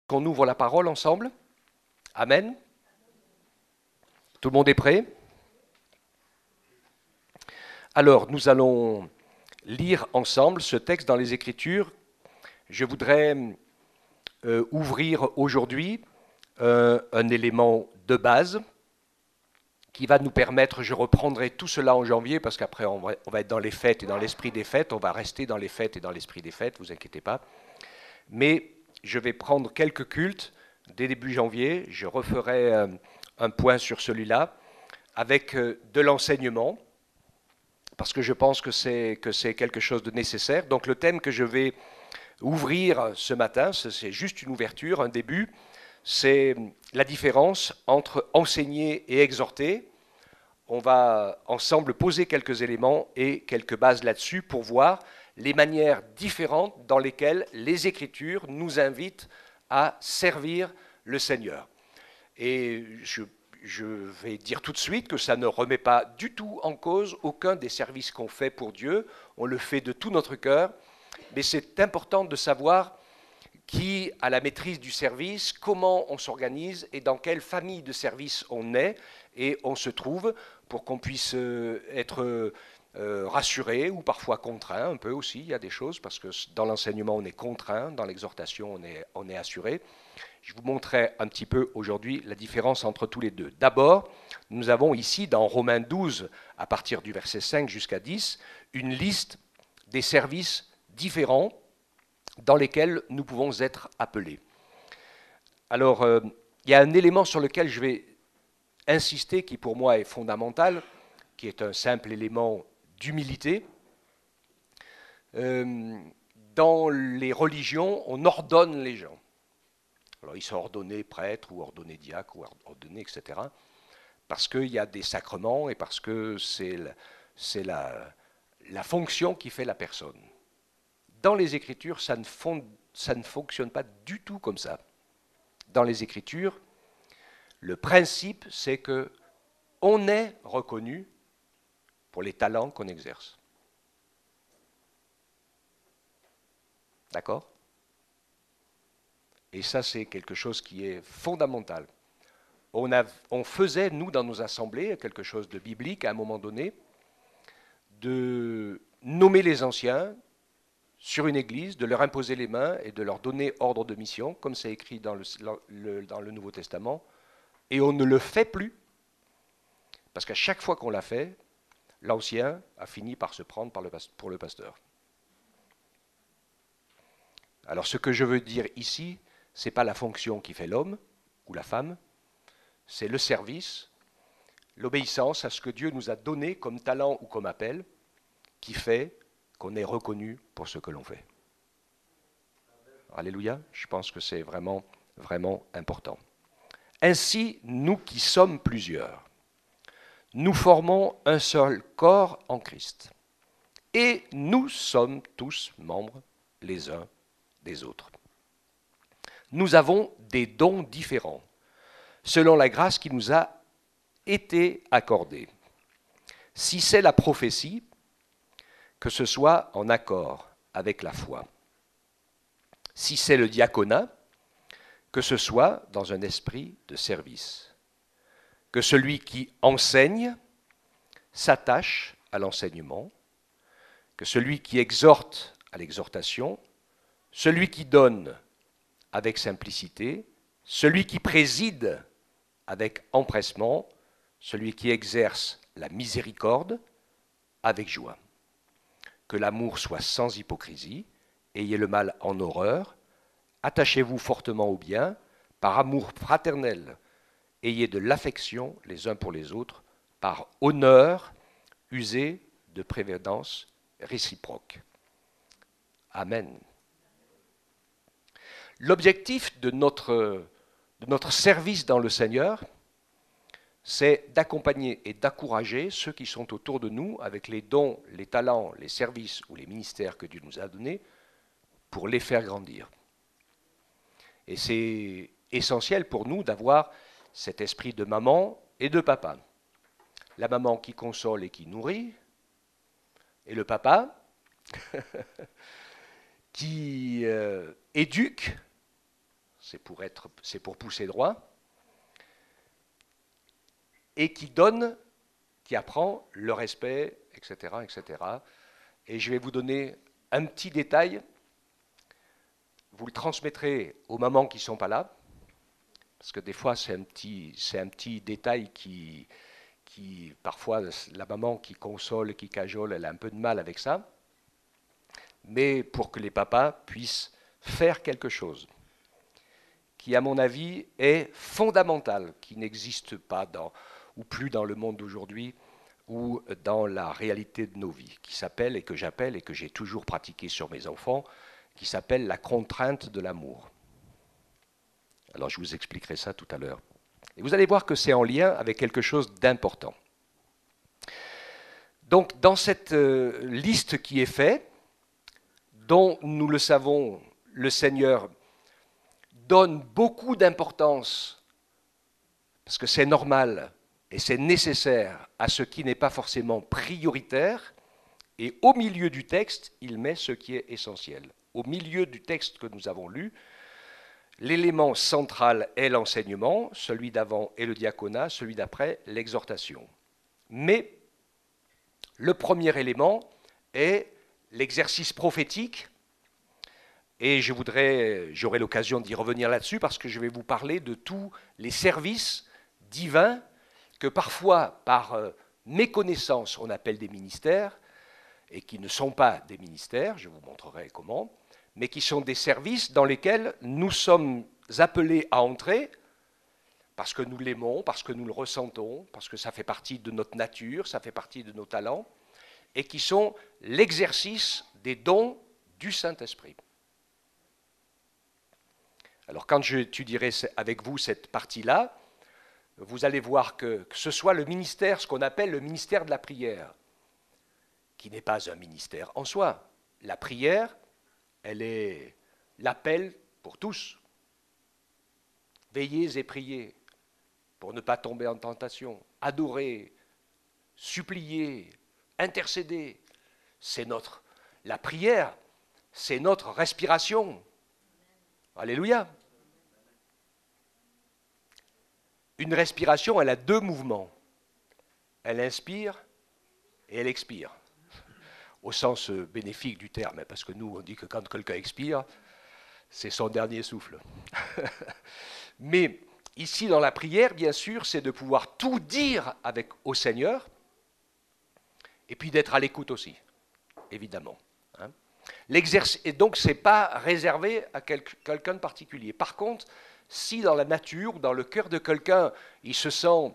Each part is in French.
Qu'on ouvre la parole ensemble. Amen. Tout le monde est prêt? Alors, nous allons lire ensemble ce texte dans les Écritures. Je voudrais ouvrir aujourd'hui un élément de base qui va nous permettre, je reprendrai tout cela en janvier, parce qu'après on va être dans les fêtes et dans l'esprit des fêtes, on va rester dans les fêtes et dans l'esprit des fêtes, vous inquiétez pas. Mais je vais prendre quelques cultes dès début janvier, je referai un point sur celui-là, avec de l'enseignement, parce que je pense que c'est quelque chose de nécessaire. Donc le thème que je vais ouvrir ce matin, c'est juste une ouverture, un début, c'est la différence entre enseigner et exhorter. On va ensemble poser quelques éléments et quelques bases là-dessus pour voir les manières différentes dans lesquelles les Écritures nous invitent à servir le Seigneur. Et je vais dire tout de suite que ça ne remet pas du tout en cause aucun des services qu'on fait pour Dieu. On le fait de tout notre cœur. Mais c'est important de savoir qui a la maîtrise du service, comment on s'organise et dans quelle famille de service on est et on se trouve pour qu'on puisse être rassuré ou parfois contraint un peu aussi. Il y a des choses parce que dans l'enseignement on est contraint, dans l'exhortation on est assuré. Je vous montrerai un petit peu aujourd'hui la différence entre tous les deux. D'abord, nous avons ici dans Romains 12, à partir du verset 5 jusqu'à 10, une liste des services différents dans lesquels nous pouvons être appelés. Alors, il y a un élément sur lequel je vais insister qui pour moi est fondamental, qui est un simple élément d'humilité. Dans les religions, on ordonne les gens. Alors, ils sont ordonnés prêtres ou ordonnés diacres ou ordonnés, etc. Parce qu'il y a des sacrements et parce que c'est la fonction qui fait la personne. Dans les Écritures, ça ne fonctionne pas du tout comme ça. Dans les Écritures, le principe, c'est que on est reconnu pour les talents qu'on exerce. D'accord ? Et ça, c'est quelque chose qui est fondamental. On faisait, nous, dans nos assemblées, quelque chose de biblique à un moment donné, de nommer les anciens sur une église, de leur imposer les mains et de leur donner ordre de mission, comme c'est écrit dans le Nouveau Testament. Et on ne le fait plus, parce qu'à chaque fois qu'on l'a fait, l'ancien a fini par se prendre pour le pasteur. Alors ce que je veux dire ici, ce n'est pas la fonction qui fait l'homme ou la femme, c'est le service, l'obéissance à ce que Dieu nous a donné comme talent ou comme appel, qui fait qu'on est reconnu pour ce que l'on fait. Alléluia, je pense que c'est vraiment, vraiment important. Ainsi, nous qui sommes plusieurs, nous formons un seul corps en Christ. Et nous sommes tous membres les uns des autres. Nous avons des dons différents, selon la grâce qui nous a été accordée. Si c'est la prophétie, que ce soit en accord avec la foi. Si c'est le diaconat, que ce soit dans un esprit de service. Que celui qui enseigne s'attache à l'enseignement, que celui qui exhorte à l'exhortation, celui qui donne avec simplicité, celui qui préside avec empressement, celui qui exerce la miséricorde avec joie. Que l'amour soit sans hypocrisie, ayez le mal en horreur, attachez-vous fortement au bien, par amour fraternel, ayez de l'affection les uns pour les autres, par honneur, usez de prévenance réciproque. Amen. L'objectif de notre service dans le Seigneur, c'est d'accompagner et d'encourager ceux qui sont autour de nous avec les dons, les talents, les services ou les ministères que Dieu nous a donnés pour les faire grandir. Et c'est essentiel pour nous d'avoir cet esprit de maman et de papa. La maman qui console et qui nourrit, et le papa qui éduque c'est pour pousser droit, et qui donne, qui apprend le respect, etc., etc. Et je vais vous donner un petit détail. Vous le transmettrez aux mamans qui ne sont pas là, parce que des fois, c'est un petit détail qui, parfois, la maman qui console, qui cajole, elle a un peu de mal avec ça. Mais pour que les papas puissent faire quelque chose qui, à mon avis, est fondamental, qui n'existe pas ou plus dans le monde d'aujourd'hui, ou dans la réalité de nos vies, qui s'appelle, et que j'appelle, et que j'ai toujours pratiqué sur mes enfants, qui s'appelle la contrainte de l'amour. Alors je vous expliquerai ça tout à l'heure. Et vous allez voir que c'est en lien avec quelque chose d'important. Donc dans cette liste qui est faite, dont nous le savons, le Seigneur donne beaucoup d'importance, parce que c'est normal et c'est nécessaire à ce qui n'est pas forcément prioritaire, et au milieu du texte, il met ce qui est essentiel. Au milieu du texte que nous avons lu, l'élément central est l'enseignement, celui d'avant est le diaconat, celui d'après l'exhortation. Mais le premier élément est l'exercice prophétique, et j'aurai l'occasion d'y revenir là-dessus parce que je vais vous parler de tous les services divins que parfois, par méconnaissance, on appelle des ministères, et qui ne sont pas des ministères, je vous montrerai comment, mais qui sont des services dans lesquels nous sommes appelés à entrer parce que nous l'aimons, parce que nous le ressentons, parce que ça fait partie de notre nature, ça fait partie de nos talents, et qui sont l'exercice des dons du Saint-Esprit. Alors quand j'étudierai avec vous cette partie-là, vous allez voir que ce soit le ministère, ce qu'on appelle le ministère de la prière, qui n'est pas un ministère en soi. La prière, elle est l'appel pour tous. Veillez et priez pour ne pas tomber en tentation. Adorer, supplier, intercéder. La prière, c'est notre respiration. Alléluia. Une respiration, elle a deux mouvements. Elle inspire et elle expire. Au sens bénéfique du terme, parce que nous, on dit que quand quelqu'un expire, c'est son dernier souffle. Mais ici, dans la prière, bien sûr, c'est de pouvoir tout dire au Seigneur, et puis d'être à l'écoute aussi, évidemment. Et donc, ce n'est pas réservé à quelqu'un de particulier. Par contre, si dans la nature, dans le cœur de quelqu'un, il se sent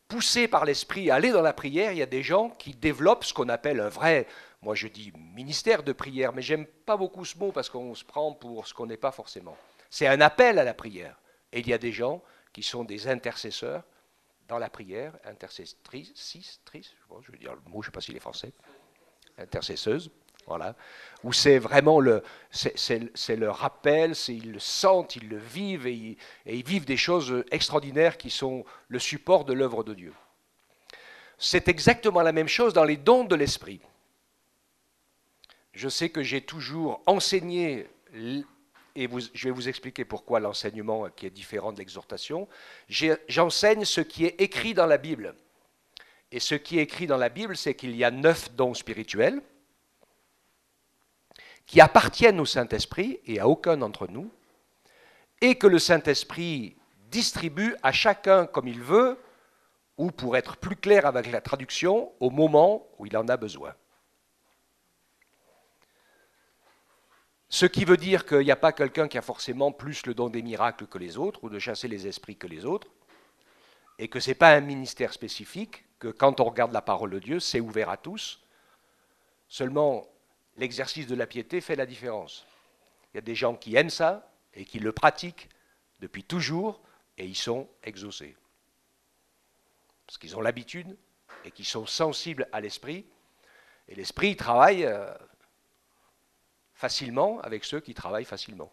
poussé par l'esprit à aller dans la prière, il y a des gens qui développent ce qu'on appelle un vrai, moi je dis ministère de prière, mais j'aime pas beaucoup ce mot parce qu'on se prend pour ce qu'on n'est pas forcément. C'est un appel à la prière. Et il y a des gens qui sont des intercesseurs dans la prière, intercessrices, je veux dire le mot, je ne sais pas s'il est français, intercesseuses. Voilà, où c'est vraiment le rappel, ils le sentent, ils le vivent et ils vivent des choses extraordinaires qui sont le support de l'œuvre de Dieu. C'est exactement la même chose dans les dons de l'esprit. Je sais que j'ai toujours enseigné, et je vais vous expliquer pourquoi l'enseignement qui est différent de l'exhortation. J'enseigne ce qui est écrit dans la Bible. Et ce qui est écrit dans la Bible, c'est qu'il y a 9 dons spirituels qui appartiennent au Saint-Esprit et à aucun d'entre nous, et que le Saint-Esprit distribue à chacun comme il veut, ou pour être plus clair avec la traduction, au moment où il en a besoin. Ce qui veut dire qu'il n'y a pas quelqu'un qui a forcément plus le don des miracles que les autres, ou de chasser les esprits que les autres, et que ce n'est pas un ministère spécifique, que quand on regarde la parole de Dieu, c'est ouvert à tous. Seulement, l'exercice de la piété fait la différence. Il y a des gens qui aiment ça et qui le pratiquent depuis toujours et ils sont exaucés. Parce qu'ils ont l'habitude et qu'ils sont sensibles à l'esprit. Et l'esprit travaille facilement avec ceux qui travaillent facilement.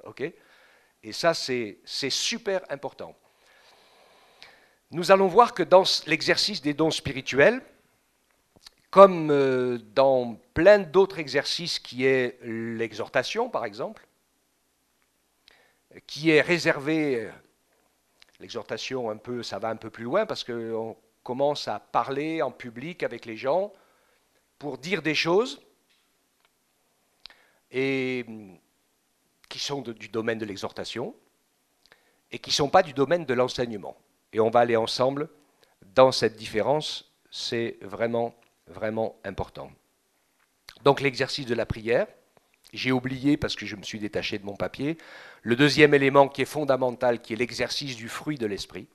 Ok ? Et ça, c'est super important. Nous allons voir que dans l'exercice des dons spirituels, comme dans plein d'autres exercices qui est l'exhortation, par exemple, qui est réservée, l'exhortation ça va un peu plus loin parce qu'on commence à parler en public avec les gens pour dire des choses et qui sont du domaine de l'exhortation et qui ne sont pas du domaine de l'enseignement. Et on va aller ensemble dans cette différence, c'est vraiment, vraiment important. Donc l'exercice de la prière, j'ai oublié parce que je me suis détaché de mon papier, le deuxième élément qui est fondamental, qui est l'exercice du fruit de l'esprit.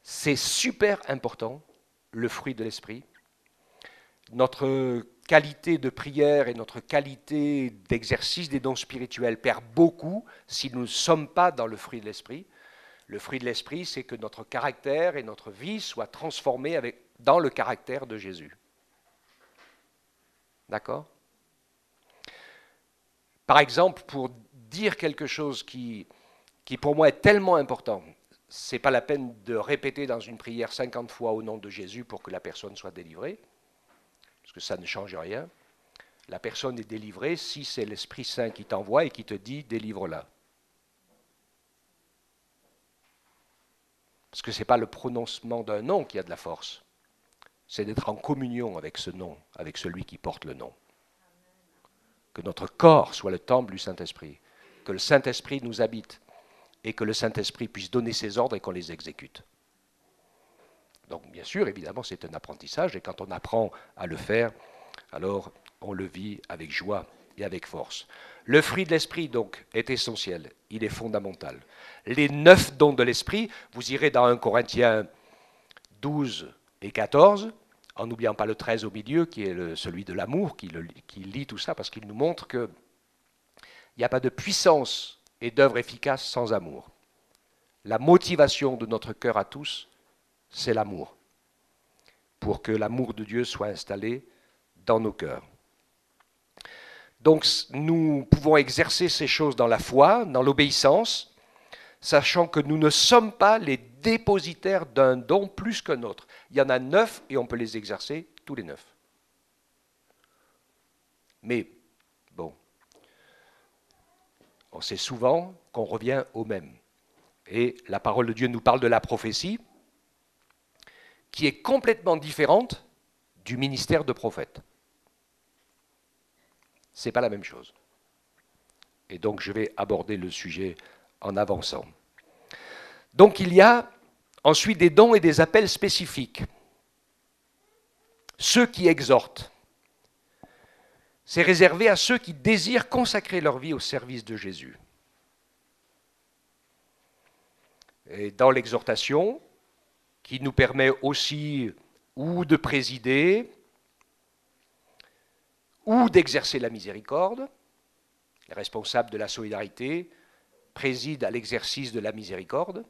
C'est super important, le fruit de l'esprit. Notre qualité de prière et notre qualité d'exercice des dons spirituels perd beaucoup si nous ne sommes pas dans le fruit de l'esprit. Le fruit de l'esprit, c'est que notre caractère et notre vie soient transformés dans le caractère de Jésus. D'accord ? Par exemple, pour dire quelque chose qui pour moi est tellement important, ce n'est pas la peine de répéter dans une prière 50 fois au nom de Jésus pour que la personne soit délivrée, parce que ça ne change rien. La personne est délivrée si c'est l'Esprit Saint qui t'envoie et qui te dit « délivre-la ». Parce que ce n'est pas le prononcement d'un nom qui a de la force, c'est d'être en communion avec ce nom, avec celui qui porte le nom. Que notre corps soit le temple du Saint-Esprit, que le Saint-Esprit nous habite et que le Saint-Esprit puisse donner ses ordres et qu'on les exécute. Donc bien sûr, évidemment, c'est un apprentissage et quand on apprend à le faire, alors on le vit avec joie et avec force. Le fruit de l'esprit, donc, est essentiel, il est fondamental. Les 9 dons de l'esprit, vous irez dans 1 Corinthiens 12 et 14, en n'oubliant pas le 13 au milieu, qui est celui de l'amour, qui lit tout ça, parce qu'il nous montre qu'il n'y a pas de puissance et d'œuvre efficace sans amour. La motivation de notre cœur à tous, c'est l'amour, pour que l'amour de Dieu soit installé dans nos cœurs. Donc nous pouvons exercer ces choses dans la foi, dans l'obéissance, sachant que nous ne sommes pas les dépositaires d'un don plus qu'un autre. Il y en a 9 et on peut les exercer tous les 9. Mais, bon, on sait souvent qu'on revient au même. Et la parole de Dieu nous parle de la prophétie, qui est complètement différente du ministère de prophète. Ce n'est pas la même chose. Et donc je vais aborder le sujet en avançant. Donc il y a ensuite des dons et des appels spécifiques. Ceux qui exhortent, c'est réservé à ceux qui désirent consacrer leur vie au service de Jésus. Et dans l'exhortation, qui nous permet aussi ou de présider, ou d'exercer la miséricorde, les responsables de la solidarité président à l'exercice de la miséricorde,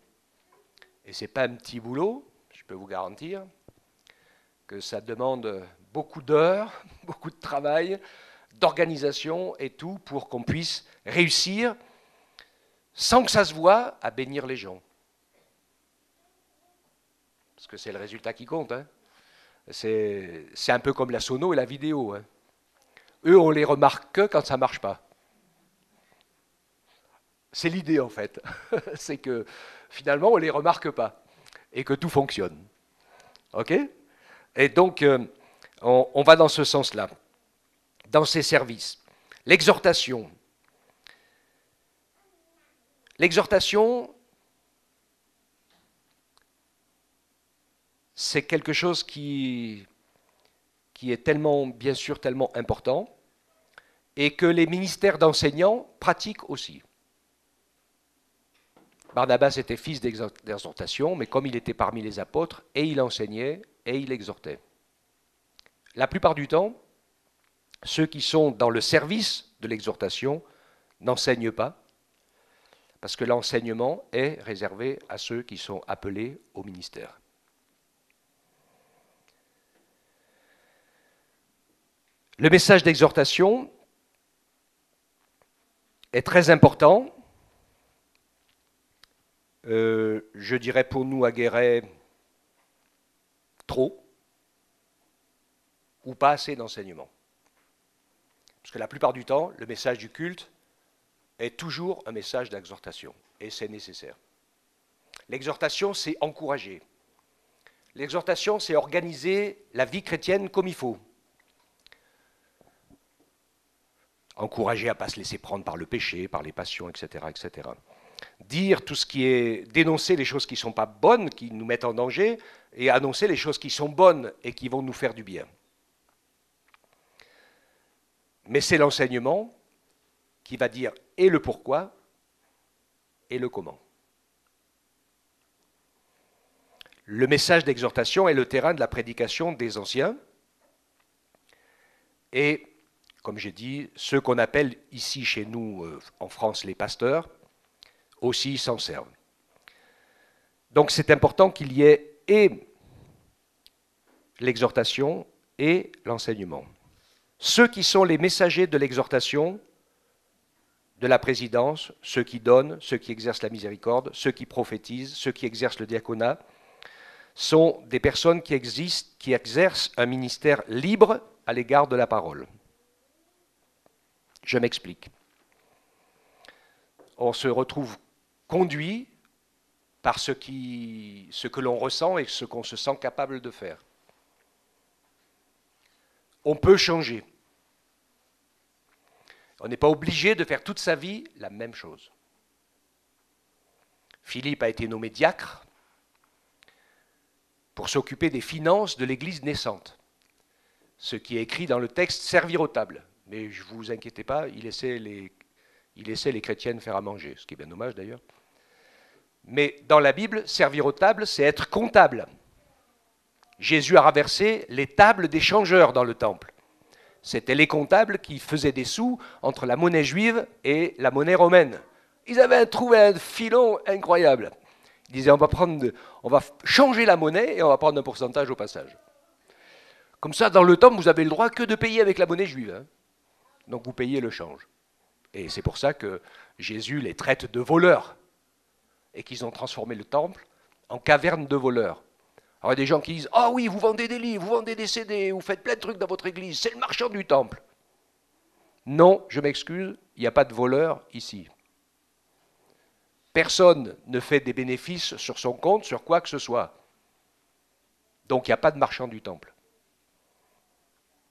et ce n'est pas un petit boulot, je peux vous garantir, que ça demande beaucoup d'heures, beaucoup de travail, d'organisation et tout, pour qu'on puisse réussir, sans que ça se voie, à bénir les gens. Parce que c'est le résultat qui compte. Hein. C'est un peu comme la sono et la vidéo. Hein. Eux, on les remarque que quand ça ne marche pas. C'est l'idée, en fait. C'est que, finalement, on ne les remarque pas. Et que tout fonctionne. OK ? Et donc, on va dans ce sens-là. Dans ces services. L'exhortation. L'exhortation, c'est quelque chose qui est tellement, bien sûr, tellement important, et que les ministères d'enseignants pratiquent aussi. Barnabas était fils d'exhortation, mais comme il était parmi les apôtres, et il enseignait, et il exhortait. La plupart du temps, ceux qui sont dans le service de l'exhortation n'enseignent pas, parce que l'enseignement est réservé à ceux qui sont appelés au ministère. Le message d'exhortation est très important. Je dirais pour nous à Guéret, trop ou pas assez d'enseignement. Parce que la plupart du temps, le message du culte, est toujours un message d'exhortation, et c'est nécessaire. L'exhortation, c'est encourager. L'exhortation, c'est organiser la vie chrétienne comme il faut. Encourager à ne pas se laisser prendre par le péché, par les passions, etc., etc. Dire tout ce qui est... dénoncer les choses qui ne sont pas bonnes, qui nous mettent en danger, et annoncer les choses qui sont bonnes et qui vont nous faire du bien. Mais c'est l'enseignement qui va dire et le pourquoi et le comment. Le message d'exhortation est le terrain de la prédication des anciens. Et, comme j'ai dit, ceux qu'on appelle ici chez nous, en France, les pasteurs, aussi s'en servent. Donc c'est important qu'il y ait et l'exhortation et l'enseignement. Ceux qui sont les messagers de l'exhortation, de la présidence, ceux qui donnent, ceux qui exercent la miséricorde, ceux qui prophétisent, ceux qui exercent le diaconat, sont des personnes qui exercent un ministère libre à l'égard de la parole. Je m'explique. On se retrouve conduit par ce que l'on ressent et ce qu'on se sent capable de faire. On peut changer. On n'est pas obligé de faire toute sa vie la même chose. Philippe a été nommé diacre pour s'occuper des finances de l'Église naissante. Ce qui est écrit dans le texte, servir aux tables. Mais je ne vous inquiétez pas, il laissait les chrétiennes faire à manger, ce qui est bien dommage d'ailleurs. Mais dans la Bible, servir aux tables, c'est être comptable. Jésus a renversé les tables des changeurs dans le temple. C'était les comptables qui faisaient des sous entre la monnaie juive et la monnaie romaine. Ils avaient trouvé un filon incroyable. Ils disaient on va changer la monnaie et on va prendre un pourcentage au passage. Comme ça, dans le temple, vous avez le droit que de payer avec la monnaie juive. Donc vous payez le change. Et c'est pour ça que Jésus les traite de voleurs et qu'ils ont transformé le temple en caverne de voleurs. Alors il y a des gens qui disent « Ah oui, vous vendez des livres, vous vendez des CD, vous faites plein de trucs dans votre église, c'est le marchand du temple. » Non, je m'excuse, il n'y a pas de voleurs ici. Personne ne fait des bénéfices sur son compte, sur quoi que ce soit. Donc il n'y a pas de marchand du temple.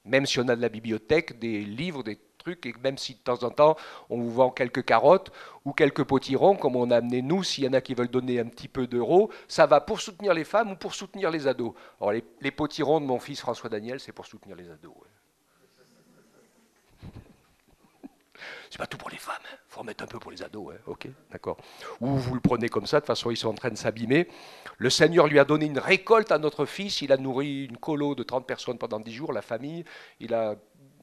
Même si on a de la bibliothèque, des livres, des trucs, et même si de temps en temps on vous vend quelques carottes ou quelques potirons, comme on a amené nous, s'il y en a qui veulent donner un petit peu d'euros, ça va pour soutenir les femmes ou pour soutenir les ados. Alors les potirons de mon fils François Daniel, c'est pour soutenir les ados. C'est pas tout pour les femmes, il faut remettre un peu pour les ados, ok, d'accord. Ou vous le prenez comme ça, de toute façon ils sont en train de s'abîmer. Le Seigneur lui a donné une récolte à notre fils, il a nourri une colo de 30 personnes pendant 10 jours, la famille, il a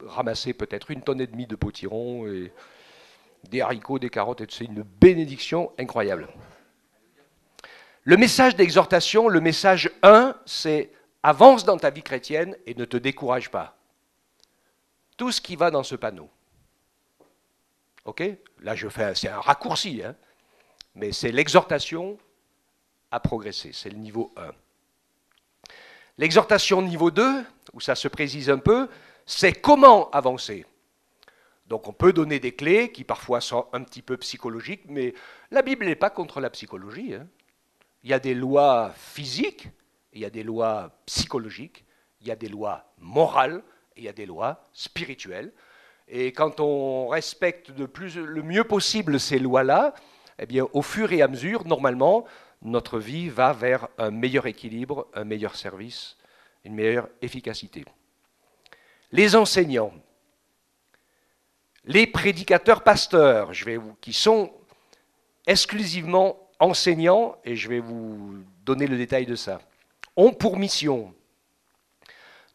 ramassé peut-être 1,5 tonne de potirons, et des haricots, des carottes, et c'est une bénédiction incroyable. Le message d'exhortation, le message 1, c'est avance dans ta vie chrétienne et ne te décourage pas. Tout ce qui va dans ce panneau. Ok? Là, c'est un raccourci, mais c'est l'exhortation à progresser. C'est le niveau 1. L'exhortation niveau 2, où ça se précise un peu, c'est comment avancer. Donc on peut donner des clés qui parfois sont un petit peu psychologiques, mais la Bible n'est pas contre la psychologie. Il y a des lois physiques, il y a des lois psychologiques, il y a des lois morales, et il y a des lois spirituelles. Et quand on respecte le mieux possible ces lois-là, eh bien, au fur et à mesure, normalement, notre vie va vers un meilleur équilibre, un meilleur service, une meilleure efficacité. Les enseignants, les prédicateurs pasteurs, qui sont exclusivement enseignants, et je vais vous donner le détail de ça, ont pour mission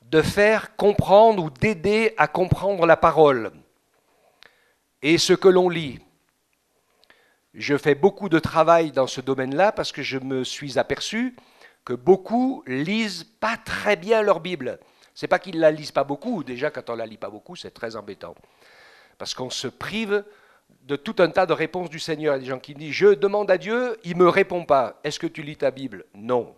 de faire comprendre ou d'aider à comprendre la parole et ce que l'on lit. Je fais beaucoup de travail dans ce domaine-là parce que je me suis aperçu que beaucoup lisent pas très bien leur Bible. C'est pas qu'ils ne la lisent pas beaucoup, déjà quand on ne la lit pas beaucoup, c'est très embêtant. Parce qu'on se prive de tout un tas de réponses du Seigneur. Il y a des gens qui disent « Je demande à Dieu, il ne me répond pas. Est-ce que tu lis ta Bible ?» Non.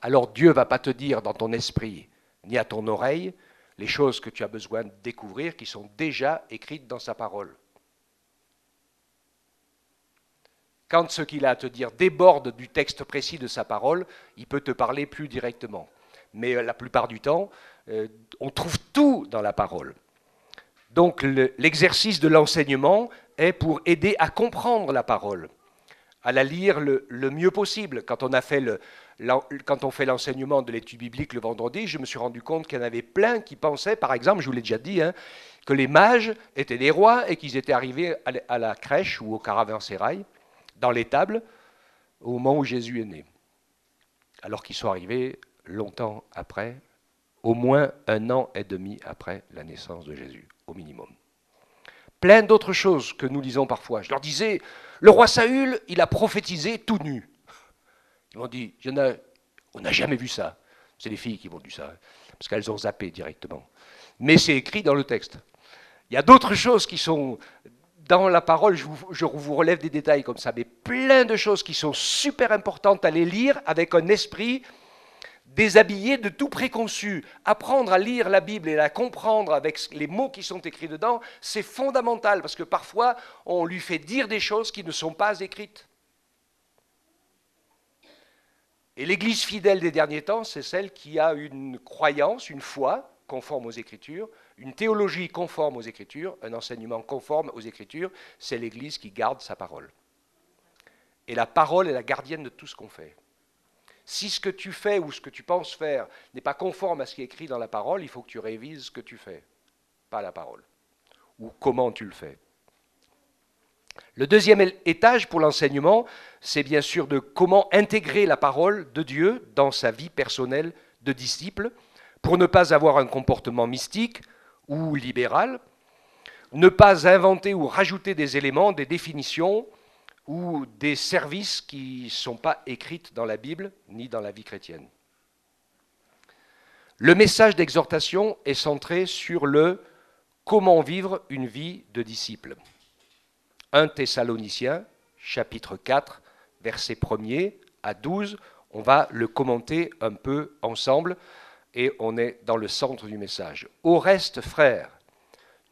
Alors Dieu ne va pas te dire dans ton esprit, ni à ton oreille, les choses que tu as besoin de découvrir qui sont déjà écrites dans sa parole. Quand ce qu'il a à te dire déborde du texte précis de sa parole, il peut te parler plus directement. Mais la plupart du temps, on trouve tout dans la parole. Donc l'exercice de l'enseignement est pour aider à comprendre la parole, à la lire le mieux possible. Quand on fait l'enseignement de l'étude biblique le vendredi, je me suis rendu compte qu'il y en avait plein qui pensaient, par exemple, je vous l'ai déjà dit, hein, que les mages étaient des rois et qu'ils étaient arrivés à la crèche ou au caravansérail, dans l'étable, au moment où Jésus est né. Alors qu'ils sont arrivés longtemps après, au moins 1 an et demi après la naissance de Jésus, au minimum. Plein d'autres choses que nous lisons parfois. Je leur disais, le roi Saül, il a prophétisé tout nu. Ils m'ont dit, on n'a jamais vu ça. C'est les filles qui m'ont dit ça, parce qu'elles ont zappé directement. Mais c'est écrit dans le texte. Il y a d'autres choses qui sont dans la parole, je vous relève des détails comme ça, mais plein de choses qui sont super importantes à les lire avec un esprit déshabillé de tout préconçu. Apprendre à lire la Bible et la comprendre avec les mots qui sont écrits dedans, c'est fondamental, parce que parfois, on lui fait dire des choses qui ne sont pas écrites. Et l'Église fidèle des derniers temps, c'est celle qui a une croyance, une foi conforme aux Écritures, une théologie conforme aux Écritures, un enseignement conforme aux Écritures. C'est l'Église qui garde sa parole. Et la parole est la gardienne de tout ce qu'on fait. Si ce que tu fais ou ce que tu penses faire n'est pas conforme à ce qui est écrit dans la parole, il faut que tu révises ce que tu fais, pas la parole, ou comment tu le fais. Le deuxième étage pour l'enseignement, c'est bien sûr de comment intégrer la parole de Dieu dans sa vie personnelle de disciple, pour ne pas avoir un comportement mystique ou libéral, ne pas inventer ou rajouter des éléments, des définitions ou des services qui ne sont pas écrits dans la Bible ni dans la vie chrétienne. Le message d'exhortation est centré sur le comment vivre une vie de disciple. 1 Thessaloniciens, chapitre 4, versets 1er à 12, on va le commenter un peu ensemble et on est dans le centre du message. Au reste, frères,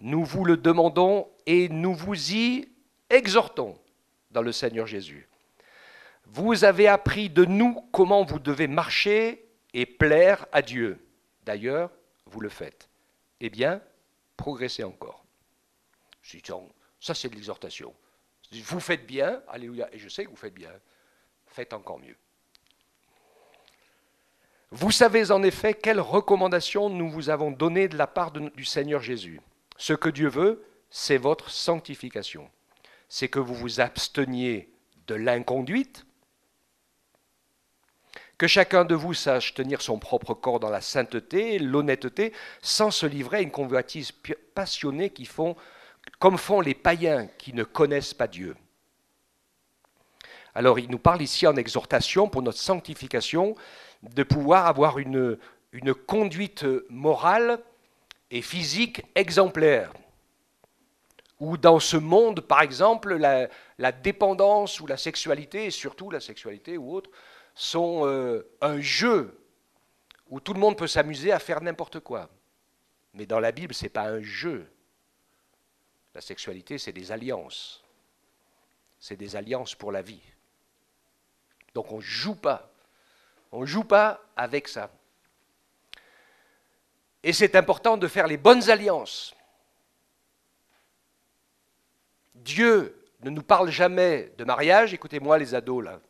nous vous le demandons et nous vous y exhortons dans le Seigneur Jésus. Vous avez appris de nous comment vous devez marcher et plaire à Dieu. D'ailleurs, vous le faites. Eh bien, progressez encore. Ça, c'est de l'exhortation. Vous faites bien, alléluia, et je sais que vous faites bien. Faites encore mieux. Vous savez en effet quelles recommandations nous vous avons données de la part du Seigneur Jésus. Ce que Dieu veut, c'est votre sanctification. C'est que vous vous absteniez de l'inconduite, que chacun de vous sache tenir son propre corps dans la sainteté, l'honnêteté, sans se livrer à une convoitise passionnée comme font les païens qui ne connaissent pas Dieu. Alors il nous parle ici en exhortation pour notre sanctification, de pouvoir avoir une conduite morale et physique exemplaire. Ou dans ce monde, par exemple, la dépendance ou la sexualité, et surtout la sexualité ou autre, sont un jeu où tout le monde peut s'amuser à faire n'importe quoi. Mais dans la Bible, ce n'est pas un jeu. La sexualité, c'est des alliances. C'est des alliances pour la vie. Donc on ne joue pas. On ne joue pas avec ça. Et c'est important de faire les bonnes alliances. Dieu ne nous parle jamais de mariage, écoutez-moi les ados là.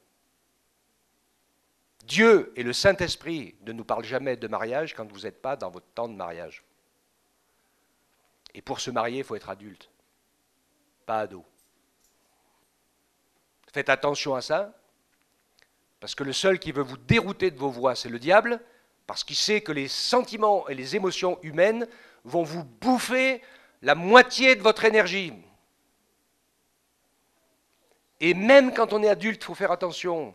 Dieu et le Saint-Esprit ne nous parlent jamais de mariage quand vous n'êtes pas dans votre temps de mariage. Et pour se marier, il faut être adulte, pas ado. Faites attention à ça, parce que le seul qui veut vous dérouter de vos voies, c'est le diable, parce qu'il sait que les sentiments et les émotions humaines vont vous bouffer la moitié de votre énergie. Et même quand on est adulte, il faut faire attention.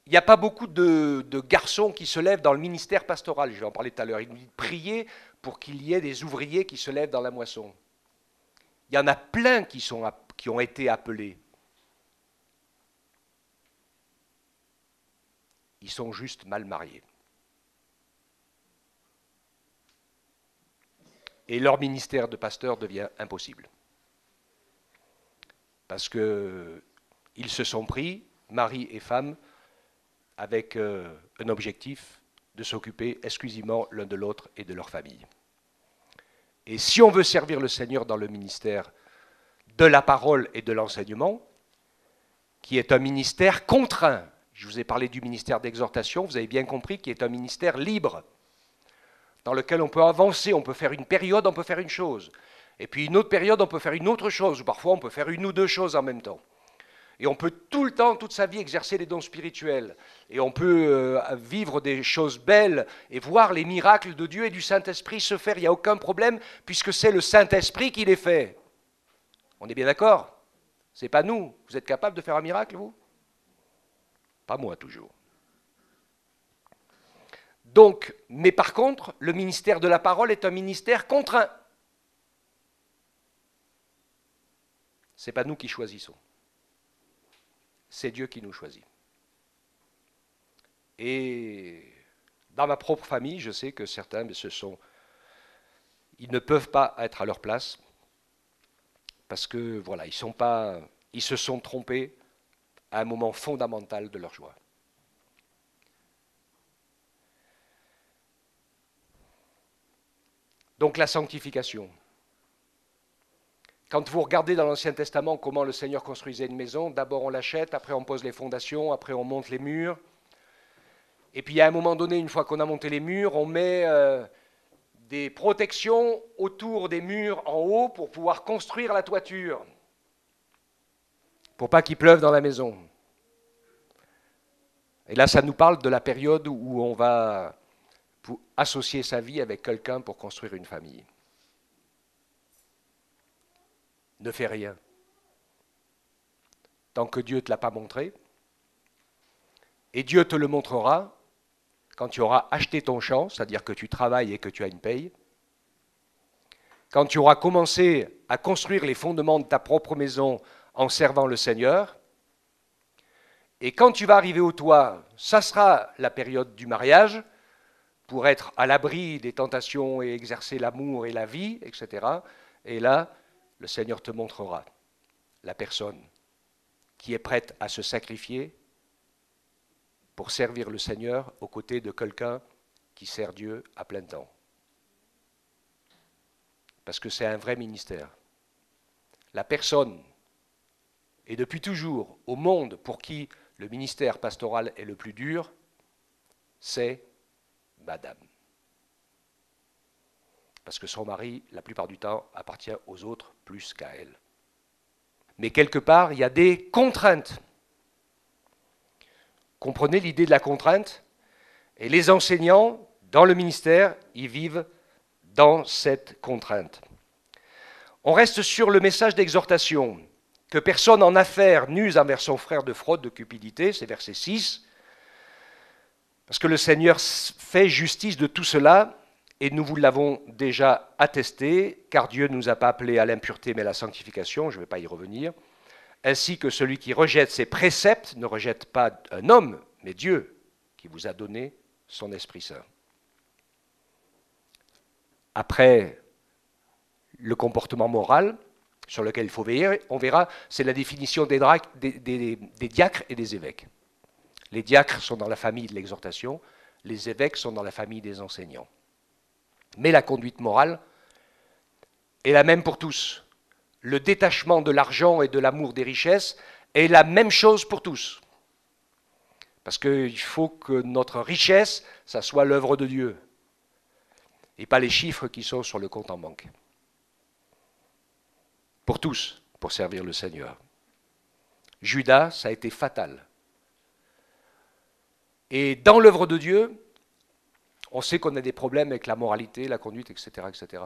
Il n'y a pas beaucoup de garçons qui se lèvent dans le ministère pastoral, je vais en parler tout à l'heure. Il nous dit de prier pour qu'il y ait des ouvriers qui se lèvent dans la moisson. Il y en a plein qui ont été appelés. Ils sont juste mal mariés. Et leur ministère de pasteur devient impossible. parce qu'ils se sont pris, mari et femme, avec un objectif de s'occuper exclusivement l'un de l'autre et de leur famille. Et si on veut servir le Seigneur dans le ministère de la parole et de l'enseignement, qui est un ministère contraint, je vous ai parlé du ministère d'exhortation, vous avez bien compris qu'il est un ministère libre, dans lequel on peut avancer, on peut faire une période, on peut faire une chose. Et puis une autre période, on peut faire une autre chose, ou parfois on peut faire une ou deux choses en même temps. Et on peut tout le temps, toute sa vie, exercer les dons spirituels. Et on peut vivre des choses belles et voir les miracles de Dieu et du Saint-Esprit se faire. Il n'y a aucun problème, puisque c'est le Saint-Esprit qui les fait. On est bien d'accord? C'est pas nous. Vous êtes capable de faire un miracle, vous? Pas moi, toujours. Donc, mais par contre, le ministère de la parole est un ministère contraint. Ce n'est pas nous qui choisissons. C'est Dieu qui nous choisit. Et dans ma propre famille, je sais que certains ils ne peuvent pas être à leur place parce que voilà, ils se sont trompés à un moment fondamental de leur joie. Donc la sanctification. Quand vous regardez dans l'Ancien Testament comment le Seigneur construisait une maison, d'abord on l'achète, après on pose les fondations, après on monte les murs. Et puis à un moment donné, une fois qu'on a monté les murs, on met des protections autour des murs en haut pour pouvoir construire la toiture, pour pas qu'il pleuve dans la maison. Et là, ça nous parle de la période où on va associer sa vie avec quelqu'un pour construire une famille. Ne fais rien. Tant que Dieu ne te l'a pas montré, et Dieu te le montrera quand tu auras acheté ton champ, c'est-à-dire que tu travailles et que tu as une paye, quand tu auras commencé à construire les fondements de ta propre maison en servant le Seigneur, et quand tu vas arriver au toit, ça sera la période du mariage, pour être à l'abri des tentations et exercer l'amour et la vie, etc. Et là, le Seigneur te montrera la personne qui est prête à se sacrifier pour servir le Seigneur aux côtés de quelqu'un qui sert Dieu à plein temps. Parce que c'est un vrai ministère. La personne, et depuis toujours, au monde pour qui le ministère pastoral est le plus dur, c'est Madame. Parce que son mari, la plupart du temps, appartient aux autres plus qu'à elle. Mais quelque part, il y a des contraintes. Comprenez l'idée de la contrainte? Et les enseignants, dans le ministère, ils vivent dans cette contrainte. On reste sur le message d'exhortation. Que personne en affaires n'use envers son frère de fraude, de cupidité, c'est verset 6. Parce que le Seigneur fait justice de tout cela, et nous vous l'avons déjà attesté, car Dieu ne nous a pas appelés à l'impureté mais à la sanctification, je ne vais pas y revenir, ainsi que celui qui rejette ses préceptes ne rejette pas un homme, mais Dieu, qui vous a donné son Esprit Saint. Après, le comportement moral, sur lequel il faut veiller, on verra, c'est la définition des diacres et des évêques. Les diacres sont dans la famille de l'exhortation, les évêques sont dans la famille des enseignants. Mais la conduite morale est la même pour tous. Le détachement de l'argent et de l'amour des richesses est la même chose pour tous. Parce qu'il faut que notre richesse, ça soit l'œuvre de Dieu, et pas les chiffres qui sont sur le compte en banque. Pour tous, pour servir le Seigneur. Judas, ça a été fatal. Et dans l'œuvre de Dieu, on sait qu'on a des problèmes avec la moralité, la conduite, etc., etc.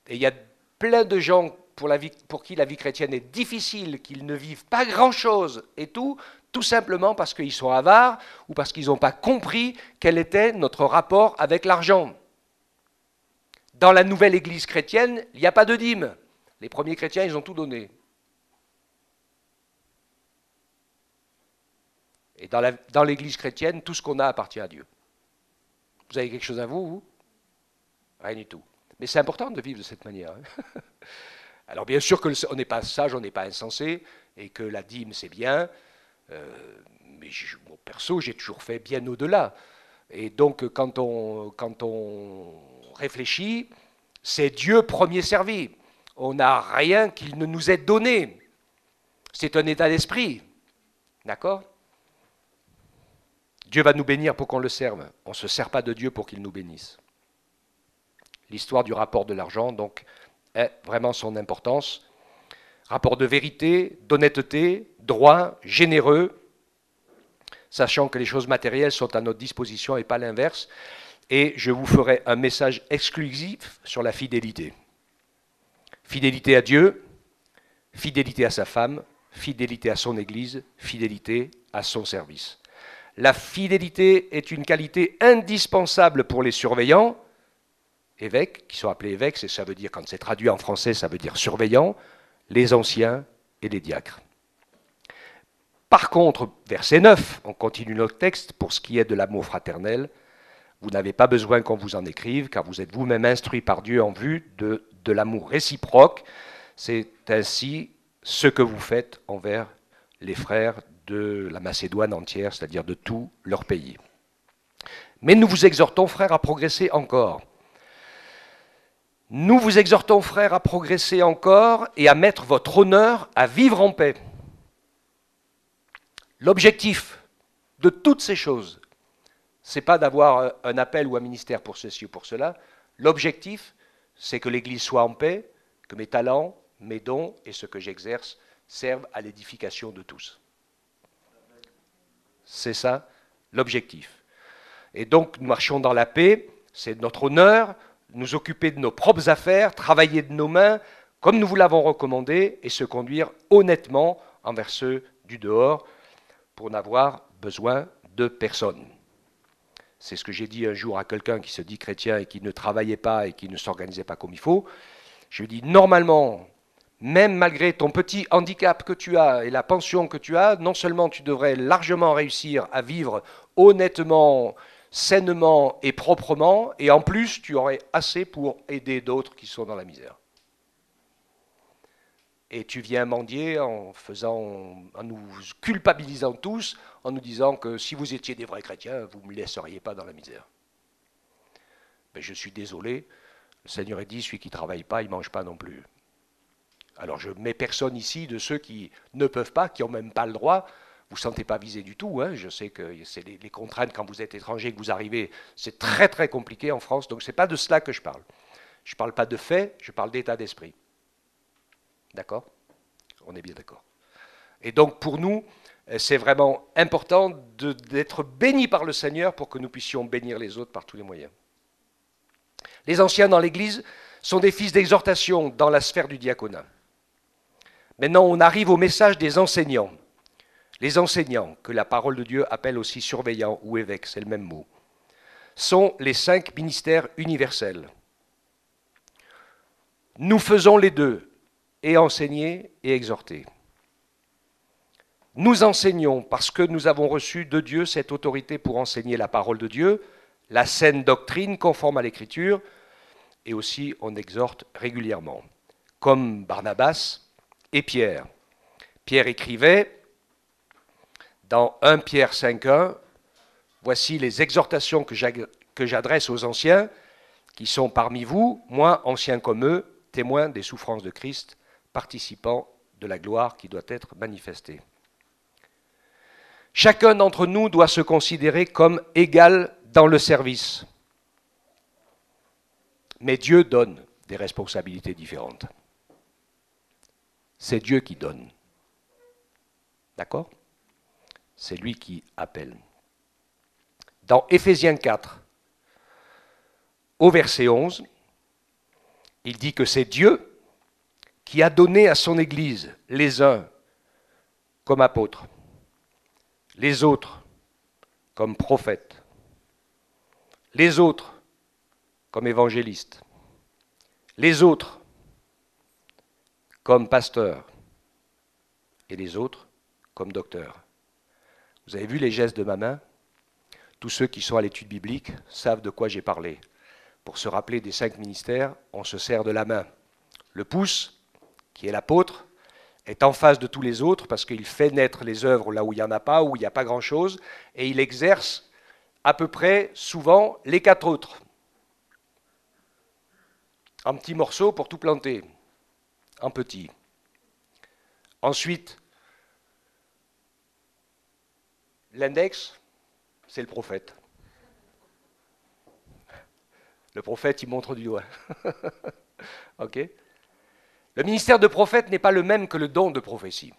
Et il y a plein de gens pour qui la vie chrétienne est difficile, qu'ils ne vivent pas grand-chose et tout simplement parce qu'ils sont avares ou parce qu'ils n'ont pas compris quel était notre rapport avec l'argent. Dans la nouvelle église chrétienne, il n'y a pas de dîme. Les premiers chrétiens, ils ont tout donné. Et dans l'église chrétienne, tout ce qu'on a appartient à Dieu. Vous avez quelque chose à vous? Rien du tout. Mais c'est important de vivre de cette manière. Hein. Alors bien sûr qu'on n'est pas sage, on n'est pas insensé, et que la dîme c'est bien, mais bon, perso j'ai toujours fait bien au-delà. Et donc quand on réfléchit, c'est Dieu premier servi. On n'a rien qu'il ne nous ait donné. C'est un état d'esprit. D'accord? Dieu va nous bénir pour qu'on le serve. On ne se sert pas de Dieu pour qu'il nous bénisse. L'histoire du rapport de l'argent, donc, est vraiment son importance. Rapport de vérité, d'honnêteté, droit, généreux, sachant que les choses matérielles sont à notre disposition et pas l'inverse. Et je vous ferai un message exclusif sur la fidélité. Fidélité à Dieu, fidélité à sa femme, fidélité à son Église, fidélité à son service. La fidélité est une qualité indispensable pour les surveillants, évêques, qui sont appelés évêques, ça veut dire, quand c'est traduit en français, ça veut dire surveillants, les anciens et les diacres. Par contre, verset 9, on continue notre texte, pour ce qui est de l'amour fraternel, vous n'avez pas besoin qu'on vous en écrive, car vous êtes vous-même instruits par Dieu en vue de l'amour réciproque. C'est ainsi ce que vous faites envers les frères de la Macédoine entière, c'est-à-dire de tout leur pays. Mais nous vous exhortons, frères, à progresser encore. Nous vous exhortons, frères, à progresser encore et à mettre votre honneur à vivre en paix. L'objectif de toutes ces choses, ce n'est pas d'avoir un appel ou un ministère pour ceci ou pour cela. L'objectif, c'est que l'Église soit en paix, que mes talents, mes dons et ce que j'exerce servent à l'édification de tous. C'est ça l'objectif. Et donc nous marchons dans la paix, c'est notre honneur, nous occuper de nos propres affaires, travailler de nos mains, comme nous vous l'avons recommandé, et se conduire honnêtement envers ceux du dehors, pour n'avoir besoin de personne. C'est ce que j'ai dit un jour à quelqu'un qui se dit chrétien et qui ne travaillait pas et qui ne s'organisait pas comme il faut. Je lui ai dit, normalement, même malgré ton petit handicap que tu as et la pension que tu as, non seulement tu devrais largement réussir à vivre honnêtement, sainement et proprement, et en plus tu aurais assez pour aider d'autres qui sont dans la misère. Et tu viens mendier en nous culpabilisant tous, en nous disant que si vous étiez des vrais chrétiens, vous ne me laisseriez pas dans la misère. Mais je suis désolé, le Seigneur a dit, celui qui ne travaille pas, il ne mange pas non plus. Alors je ne mets personne ici de ceux qui ne peuvent pas, qui n'ont même pas le droit. Vous ne sentez pas visé du tout. Hein. Je sais que c'est les contraintes quand vous êtes étranger, que vous arrivez, c'est très très compliqué en France. Donc ce n'est pas de cela que je parle. Je ne parle pas de fait, je parle d'état d'esprit. D'accord? On est bien d'accord. Et donc pour nous, c'est vraiment important d'être bénis par le Seigneur pour que nous puissions bénir les autres par tous les moyens. Les anciens dans l'Église sont des fils d'exhortation dans la sphère du diaconat. Maintenant, on arrive au message des enseignants. Les enseignants, que la parole de Dieu appelle aussi surveillants ou évêques, c'est le même mot, sont les 5 ministères universels. Nous faisons les deux, et enseigner et exhorter. Nous enseignons parce que nous avons reçu de Dieu cette autorité pour enseigner la parole de Dieu, la saine doctrine conforme à l'Écriture, et aussi on exhorte régulièrement, comme Barnabas et Pierre. Pierre écrivait dans 1 Pierre 5,1, voici les exhortations que j'adresse aux anciens qui sont parmi vous, moi, anciens comme eux, témoins des souffrances de Christ, participants de la gloire qui doit être manifestée. Chacun d'entre nous doit se considérer comme égal dans le service. Mais Dieu donne des responsabilités différentes. C'est Dieu qui donne. D'accord? C'est lui qui appelle. Dans Éphésiens 4, au verset 11, il dit que c'est Dieu qui a donné à son Église les uns comme apôtres, les autres comme prophètes, les autres comme évangélistes, les autres comme pasteurs et les autres comme docteurs. Vous avez vu les gestes de ma main? Tous ceux qui sont à l'étude biblique savent de quoi j'ai parlé. Pour se rappeler des 5 ministères, on se sert de la main. Le pouce, qui est l'apôtre, est en face de tous les autres parce qu'il fait naître les œuvres là où il n'y en a pas, où il n'y a pas grand-chose, et il exerce à peu près souvent les 4 autres. En petits morceaux pour tout planter, en petit. Ensuite, l'index, c'est le prophète. Le prophète, il montre du doigt. Ok ? Le ministère de prophète n'est pas le même que le don de prophétie.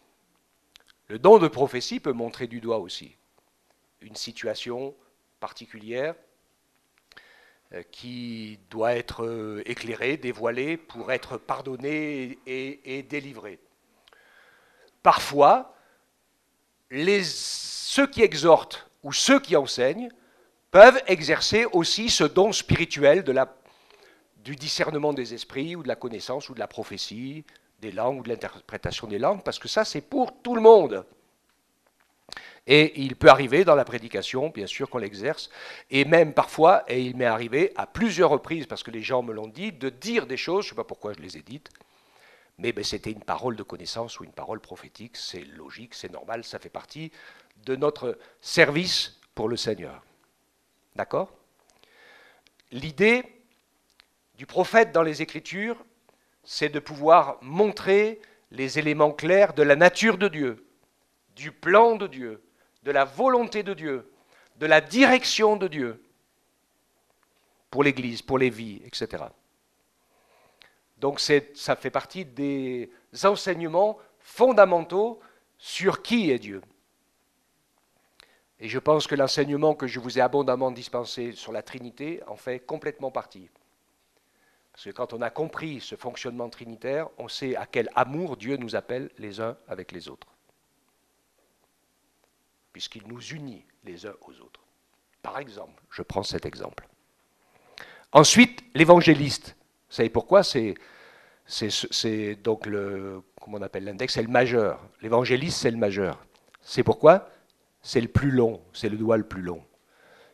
Le don de prophétie peut montrer du doigt aussi une situation particulière qui doit être éclairée, dévoilée pour être pardonnée et délivrée. Parfois, ceux qui exhortent ou ceux qui enseignent peuvent exercer aussi ce don spirituel du discernement des esprits ou de la connaissance ou de la prophétie, des langues ou de l'interprétation des langues, parce que ça, c'est pour tout le monde. Et il peut arriver dans la prédication, bien sûr, qu'on l'exerce, et même parfois, et il m'est arrivé à plusieurs reprises, parce que les gens me l'ont dit, de dire des choses, je ne sais pas pourquoi je les ai dites, mais c'était une parole de connaissance ou une parole prophétique, c'est logique, c'est normal, ça fait partie de notre service pour le Seigneur. D'accord ? L'idée du prophète dans les Écritures, c'est de pouvoir montrer les éléments clairs de la nature de Dieu, du plan de Dieu, de la volonté de Dieu, de la direction de Dieu pour l'Église, pour les vies, etc. Donc ça fait partie des enseignements fondamentaux sur qui est Dieu. Et je pense que l'enseignement que je vous ai abondamment dispensé sur la Trinité en fait complètement partie. Parce que quand on a compris ce fonctionnement trinitaire, on sait à quel amour Dieu nous appelle les uns avec les autres. Puisqu'il nous unit les uns aux autres. Par exemple, je prends cet exemple. Ensuite, l'évangéliste. Vous savez pourquoi ? C'est donc comment on appelle l'index, c'est le majeur. L'évangéliste, c'est le majeur. C'est pourquoi ? C'est le plus long, c'est le doigt le plus long.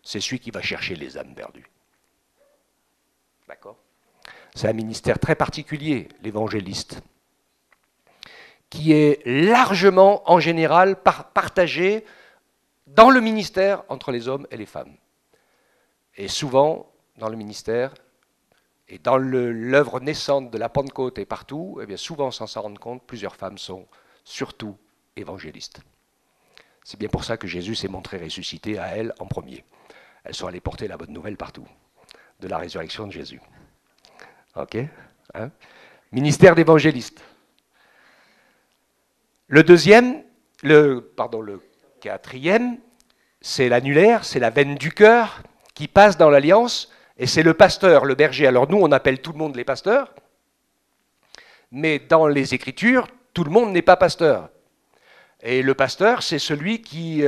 C'est celui qui va chercher les âmes perdues. D'accord ? C'est un ministère très particulier, l'évangéliste, qui est largement, en général, partagé dans le ministère entre les hommes et les femmes. Et souvent, dans le ministère, et dans l'œuvre naissante de la Pentecôte et partout, eh bien souvent, sans s'en rendre compte, plusieurs femmes sont surtout évangélistes. C'est bien pour ça que Jésus s'est montré ressuscité à elles en premier. Elles sont allées porter la bonne nouvelle partout, de la résurrection de Jésus. Ok, hein? Ministère d'évangéliste. Le quatrième, c'est l'annulaire, c'est la veine du cœur qui passe dans l'alliance, et c'est le pasteur, le berger. Alors nous, on appelle tout le monde les pasteurs, mais dans les Écritures, tout le monde n'est pas pasteur. Et le pasteur, c'est celui qui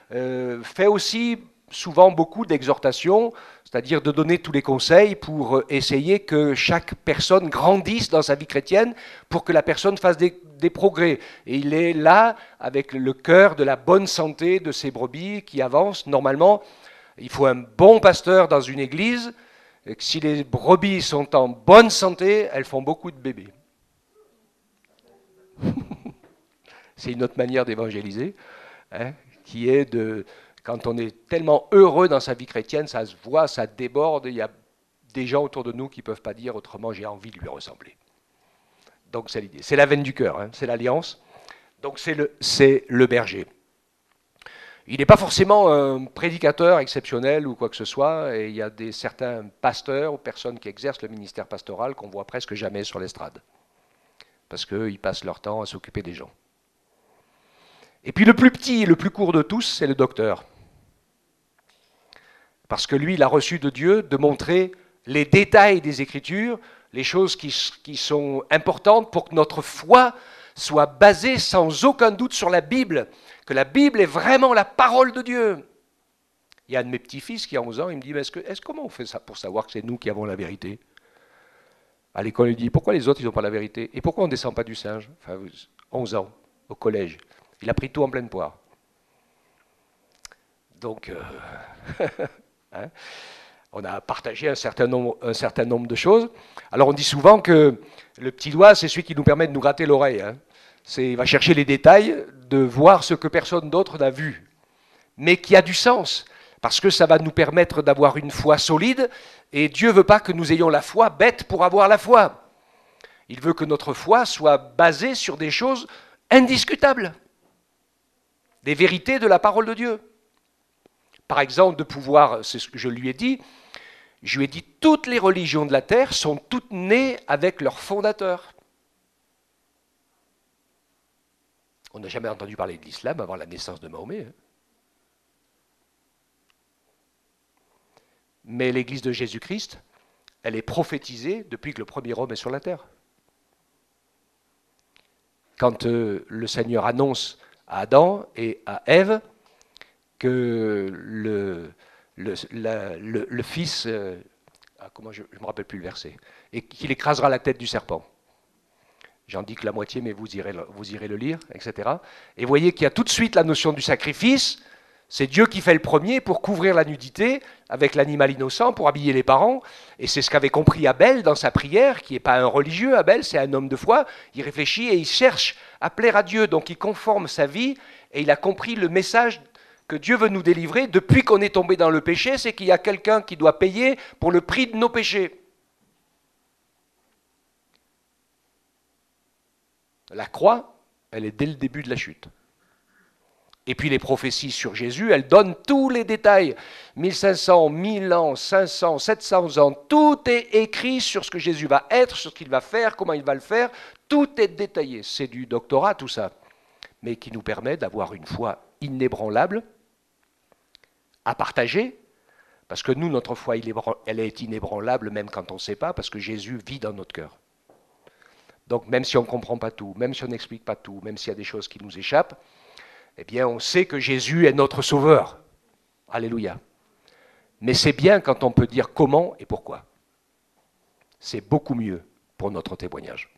fait aussi souvent beaucoup d'exhortations, c'est-à-dire de donner tous les conseils pour essayer que chaque personne grandisse dans sa vie chrétienne, pour que la personne fasse des progrès. Et il est là avec le cœur de la bonne santé de ses brebis qui avancent. Normalement, il faut un bon pasteur dans une église. Et que si les brebis sont en bonne santé, elles font beaucoup de bébés. C'est une autre manière d'évangéliser, hein, qui est de... Quand on est tellement heureux dans sa vie chrétienne, ça se voit, ça déborde, il y a des gens autour de nous qui ne peuvent pas dire autrement, j'ai envie de lui ressembler. Donc c'est l'idée. C'est la veine du cœur, hein, c'est l'alliance. Donc c'est le berger. Il n'est pas forcément un prédicateur exceptionnel ou quoi que ce soit, et il y a certains pasteurs ou personnes qui exercent le ministère pastoral qu'on voit presque jamais sur l'estrade. Parce qu'ils passent leur temps à s'occuper des gens. Et puis le plus petit et le plus court de tous, c'est le docteur. Parce que lui, il a reçu de Dieu de montrer les détails des Écritures, les choses qui sont importantes pour que notre foi soit basée sans aucun doute sur la Bible, que la Bible est vraiment la parole de Dieu. Il y a un de mes petits-fils qui a 11 ans, il me dit, mais comment on fait ça pour savoir que c'est nous qui avons la vérité ? À l'école, il dit, pourquoi les autres, ils n'ont pas la vérité ? Et pourquoi on ne descend pas du singe ? Enfin, 11 ans, au collège. Il a pris tout en pleine poire. Donc, hein, on a partagé un certain nombre de choses. Alors on dit souvent que le petit doigt, c'est celui qui nous permet de nous gratter l'oreille. Hein. Il va chercher les détails, de voir ce que personne d'autre n'a vu, mais qui a du sens, parce que ça va nous permettre d'avoir une foi solide, et Dieu ne veut pas que nous ayons la foi bête pour avoir la foi. Il veut que notre foi soit basée sur des choses indiscutables, des vérités de la parole de Dieu. Par exemple, de pouvoir, c'est ce que je lui ai dit, toutes les religions de la terre sont toutes nées avec leur fondateur. On n'a jamais entendu parler de l'islam avant la naissance de Mahomet. Hein. Mais l'Église de Jésus-Christ, elle est prophétisée depuis que le premier homme est sur la terre. Quand le Seigneur annonce à Adam et à Ève que le Fils, je ne me rappelle plus le verset, et qu'il écrasera la tête du serpent. J'en dis que la moitié, mais vous irez le lire, etc. Et vous voyez qu'il y a tout de suite la notion du sacrifice. C'est Dieu qui fait le premier pour couvrir la nudité avec l'animal innocent, pour habiller les parents. Et c'est ce qu'avait compris Abel dans sa prière, qui n'est pas un religieux, Abel, c'est un homme de foi. Il réfléchit et il cherche à plaire à Dieu. Donc il conforme sa vie et il a compris le message que Dieu veut nous délivrer depuis qu'on est tombé dans le péché, c'est qu'il y a quelqu'un qui doit payer pour le prix de nos péchés. La croix, elle est dès le début de la chute. Et puis les prophéties sur Jésus, elles donnent tous les détails. 1500, 1000 ans, 500, 700 ans, tout est écrit sur ce que Jésus va être, sur ce qu'il va faire, comment il va le faire. Tout est détaillé. C'est du doctorat tout ça. Mais qui nous permet d'avoir une foi inébranlable à partager. Parce que nous, notre foi, elle est inébranlable même quand on ne sait pas, parce que Jésus vit dans notre cœur. Donc même si on ne comprend pas tout, même si on n'explique pas tout, même s'il y a des choses qui nous échappent, eh bien on sait que Jésus est notre sauveur. Alléluia. Mais c'est bien quand on peut dire comment et pourquoi. C'est beaucoup mieux pour notre témoignage.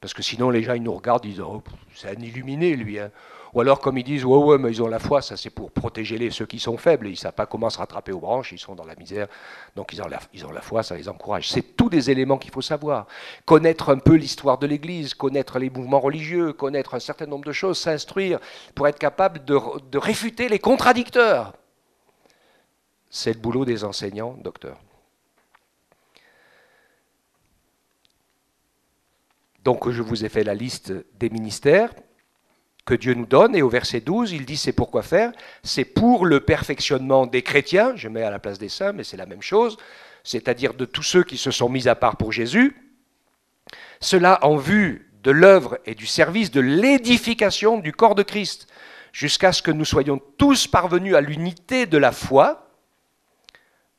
Parce que sinon les gens ils nous regardent, ils disent oh, c'est un illuminé lui. Hein. Ou alors comme ils disent ouais mais ils ont la foi, ça c'est pour protéger ceux qui sont faibles, ils ne savent pas comment se rattraper aux branches, ils sont dans la misère, donc ils ont la foi, ça les encourage. C'est tous des éléments qu'il faut savoir. Connaître un peu l'histoire de l'Église, connaître les mouvements religieux, connaître un certain nombre de choses, s'instruire pour être capable de réfuter les contradicteurs. C'est le boulot des enseignants, docteurs. Donc je vous ai fait la liste des ministères que Dieu nous donne, et au verset 12, il dit c'est pourquoi faire, c'est pour le perfectionnement des chrétiens, je mets à la place des saints, mais c'est la même chose, c'est-à-dire de tous ceux qui se sont mis à part pour Jésus, cela en vue de l'œuvre et du service de l'édification du corps de Christ, jusqu'à ce que nous soyons tous parvenus à l'unité de la foi,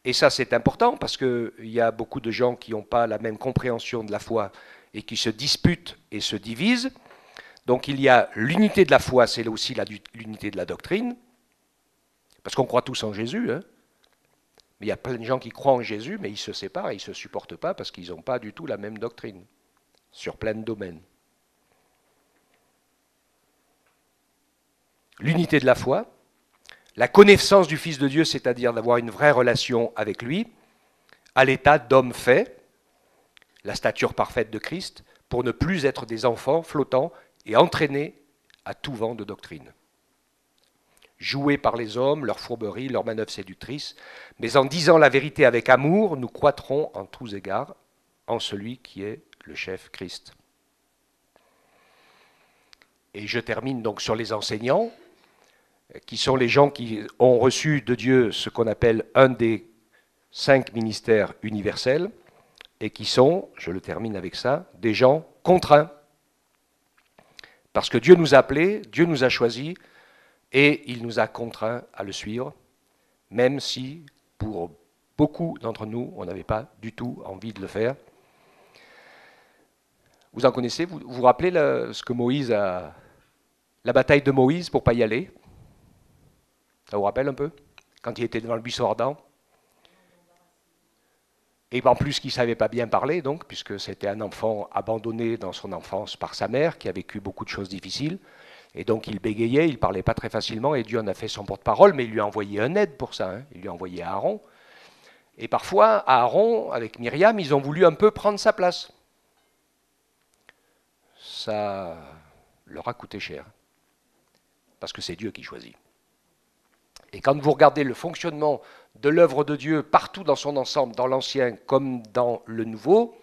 et ça c'est important, parce qu'il y a beaucoup de gens qui n'ont pas la même compréhension de la foi, et qui se disputent et se divisent. Donc il y a l'unité de la foi, c'est aussi l'unité de la doctrine, parce qu'on croit tous en Jésus, hein. Mais il y a plein de gens qui croient en Jésus, mais ils se séparent et ils ne se supportent pas parce qu'ils n'ont pas du tout la même doctrine, sur plein de domaines. L'unité de la foi, la connaissance du Fils de Dieu, c'est-à-dire d'avoir une vraie relation avec lui, à l'état d'homme fait, la stature parfaite de Christ, pour ne plus être des enfants flottants et entraînés à tout vent de doctrine. Joués par les hommes, leurs fourberies, leurs manœuvres séductrices, mais en disant la vérité avec amour, nous croîtrons en tous égards en celui qui est le chef Christ. Et je termine donc sur les enseignants, qui sont les gens qui ont reçu de Dieu ce qu'on appelle un des 5 ministères universels, et qui sont, je le termine avec ça, des gens contraints. Parce que Dieu nous a appelés, Dieu nous a choisis, et il nous a contraints à le suivre, même si, pour beaucoup d'entre nous, on n'avait pas du tout envie de le faire. Vous en connaissez, vous vous rappelez ce que Moïse a... La bataille de Moïse pour ne pas y aller? Ça vous rappelle un peu? Quand il était devant le buisson ardent? Et en plus qu'il ne savait pas bien parler, donc, puisque c'était un enfant abandonné dans son enfance par sa mère, qui a vécu beaucoup de choses difficiles. Et donc il bégayait, il ne parlait pas très facilement, et Dieu en a fait son porte-parole, mais il lui a envoyé un aide pour ça, hein. Il lui a envoyé Aaron. Et parfois, Aaron, avec Myriam, ils ont voulu un peu prendre sa place. Ça leur a coûté cher. Parce que c'est Dieu qui choisit. Et quand vous regardez le fonctionnement de l'œuvre de Dieu partout dans son ensemble, dans l'Ancien comme dans le Nouveau,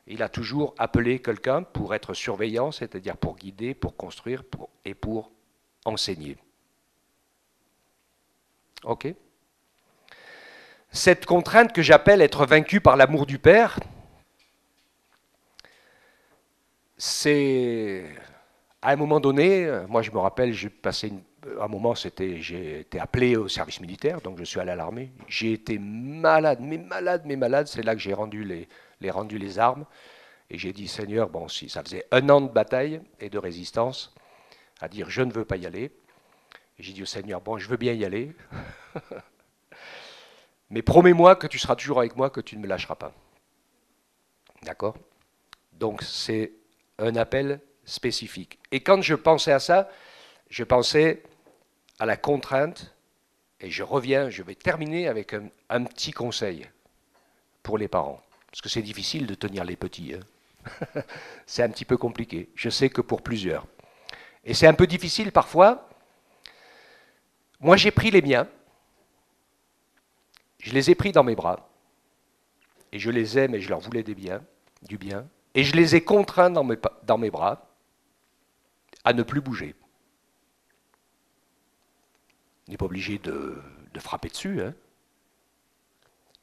il a toujours appelé quelqu'un pour être surveillant, c'est-à-dire pour guider, pour construire et pour enseigner. Ok ? Cette contrainte que j'appelle être vaincu par l'amour du Père, c'est à un moment donné, moi je me rappelle, j'ai passé un moment, j'ai été appelé au service militaire, donc je suis allé à l'armée. J'ai été malade, c'est là que j'ai rendu les armes. Et j'ai dit, Seigneur, bon, si ça faisait 1 an de bataille et de résistance, à dire je ne veux pas y aller. Et j'ai dit au Seigneur, bon, je veux bien y aller, mais promets-moi que tu seras toujours avec moi, que tu ne me lâcheras pas. D'accord ? Donc c'est un appel spécifique. Et quand je pensais à ça, je pensais à la contrainte, et je vais terminer avec un petit conseil pour les parents. Parce que c'est difficile de tenir les petits. C'est un petit peu compliqué. Je sais que pour plusieurs. Et c'est un peu difficile parfois. Moi, j'ai pris les miens. Je les ai pris dans mes bras. Et je les aime et je leur voulais du bien. Et je les ai contraints dans mes bras à ne plus bouger. On n'est pas obligé de frapper dessus, hein.